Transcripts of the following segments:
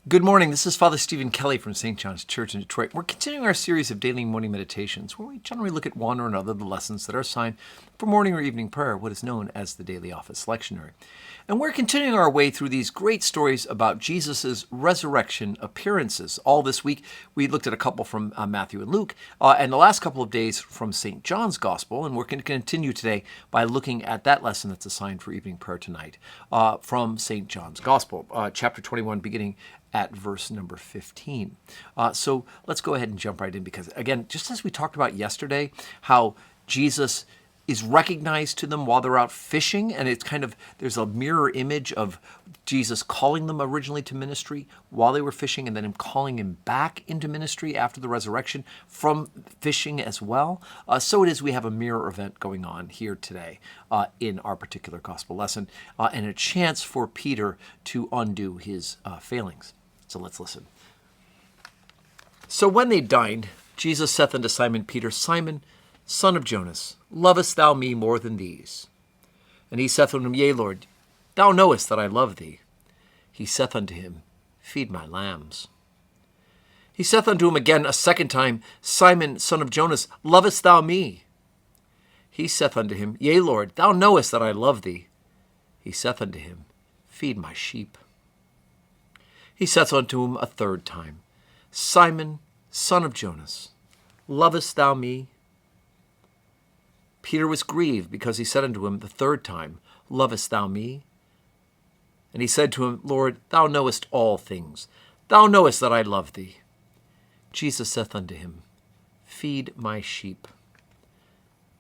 Good morning. This is Father Stephen Kelly from St. John's Church in Detroit. We're continuing our series of daily morning meditations where we generally look at one or another of the lessons that are assigned for morning or evening prayer, what is known as the Daily Office Lectionary. And we're continuing our way through these great stories about Jesus' resurrection appearances. All this week, we looked at a couple from Matthew and Luke, and the last couple of days from St. John's Gospel, and we're going to continue today by looking at that lesson that's assigned for evening prayer tonight from St. John's Gospel, chapter 21, beginning at verse number 15. So let's go ahead and jump right in because, again, just as we talked about yesterday, how Jesus is recognized to them while they're out fishing, and it's kind of, there's a mirror image of Jesus calling them originally to ministry while they were fishing and then him calling him back into ministry after the resurrection from fishing as well. So it is we have a mirror event going on here today in our particular gospel lesson and a chance for Peter to undo his failings. So let's listen. So when they dined, Jesus saith unto Simon Peter, Simon, son of Jonas, lovest thou me more than these? And he saith unto him, Yea, Lord, thou knowest that I love thee. He saith unto him, Feed my lambs. He saith unto him again a second time, Simon, son of Jonas, lovest thou me? He saith unto him, Yea, Lord, thou knowest that I love thee. He saith unto him, Feed my sheep. He saith unto him a third time, Simon, son of Jonas, lovest thou me? Peter was grieved because he said unto him the third time, Lovest thou me? And he said to him, Lord, thou knowest all things. Thou knowest that I love thee. Jesus saith unto him, Feed my sheep.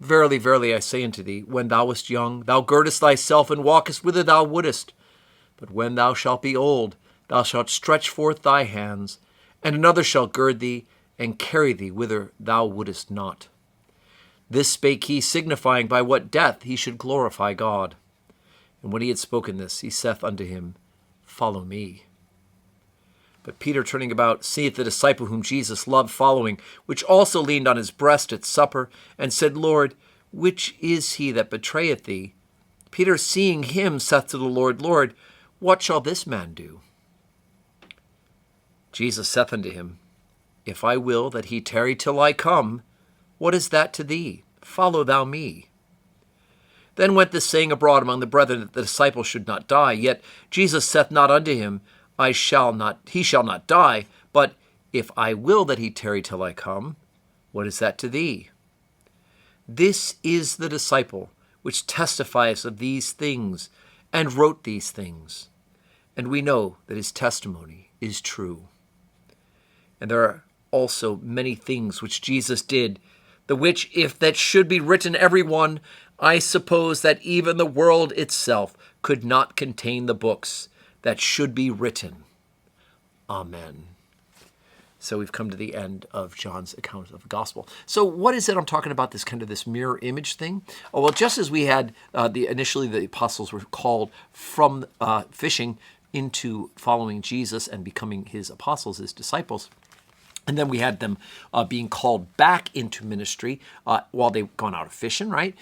Verily, verily, I say unto thee, when thou wast young, thou girdest thyself and walkest whither thou wouldest. But when thou shalt be old, thou shalt stretch forth thy hands, and another shall gird thee and carry thee whither thou wouldest not. This spake he, signifying by what death he should glorify God. And when he had spoken this, he saith unto him, Follow me. But Peter, turning about, seeth the disciple whom Jesus loved following, which also leaned on his breast at supper, and said, Lord, which is he that betrayeth thee? Peter, seeing him, saith to the Lord, Lord, what shall this man do? Jesus saith unto him, If I will that he tarry till I come, what is that to thee? Follow thou me. Then went this saying abroad among the brethren that the disciple should not die. Yet Jesus saith not unto him, he shall not die, but if I will that he tarry till I come, what is that to thee? This is the disciple which testifieth of these things, and wrote these things. And we know that his testimony is true. And there are also many things which Jesus did, the which, if that should be written every one, I suppose that even the world itself could not contain the books that should be written. Amen. So we've come to the end of John's account of the gospel. So what is it I'm talking about, this mirror image thing? Oh, well, just as we had initially the apostles were called from fishing into following Jesus and becoming his apostles, his disciples, and then we had them being called back into ministry while they've gone out of fishing, right?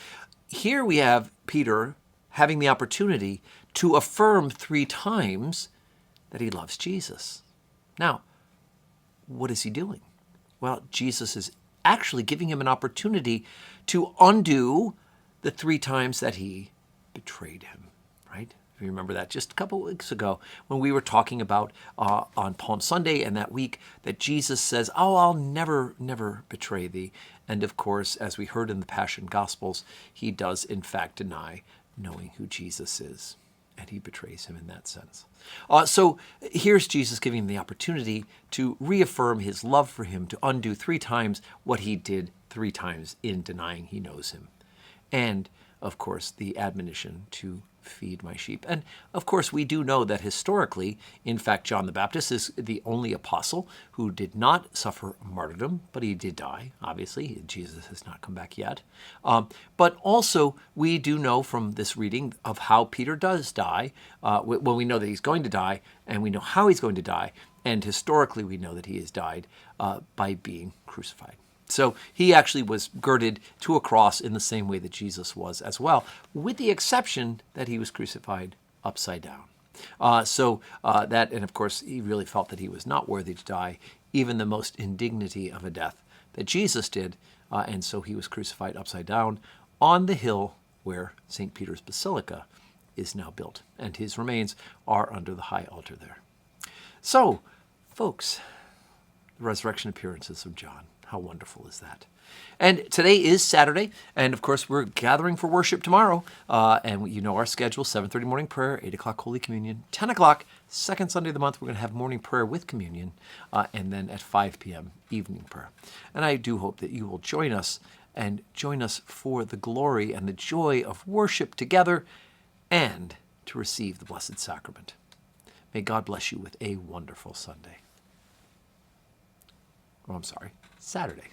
Here we have Peter having the opportunity to affirm 3 times that he loves Jesus. Now, what is he doing? Well, Jesus is actually giving him an opportunity to undo the 3 times that he betrayed him, right? If you remember that just a couple of weeks ago when we were talking about on Palm Sunday and that week that Jesus says, oh, I'll never, never betray thee. And of course, as we heard in the Passion Gospels, he does in fact deny knowing who Jesus is. And he betrays him in that sense. So here's Jesus giving him the opportunity to reaffirm his love for him, to undo 3 times what he did 3 times in denying he knows him. And, of course, the admonition to feed my sheep. And of course, we do know that historically, in fact, John the Baptist is the only apostle who did not suffer martyrdom, but he did die, obviously. Jesus has not come back yet. But also, we do know from this reading of how Peter does die, when we know that he's going to die, and we know how he's going to die, and historically we know that he has died by being crucified. So he actually was girded to a cross in the same way that Jesus was as well, with the exception that he was crucified upside down. That, and of course, he really felt that he was not worthy to die, even the most indignity of a death that Jesus did. And so he was crucified upside down on the hill where St. Peter's Basilica is now built. And his remains are under the high altar there. So, folks, the resurrection appearances of John. How wonderful is that? And today is Saturday, and of course we're gathering for worship tomorrow. And you know our schedule: 7:30 morning prayer, 8 o'clock Holy Communion, 10 o'clock second Sunday of the month we're going to have morning prayer with communion, and then at 5 p.m. evening prayer. And I do hope that you will join us for the glory and the joy of worship together, and to receive the Blessed Sacrament. May God bless you with a wonderful Sunday. Oh, I'm sorry, Saturday.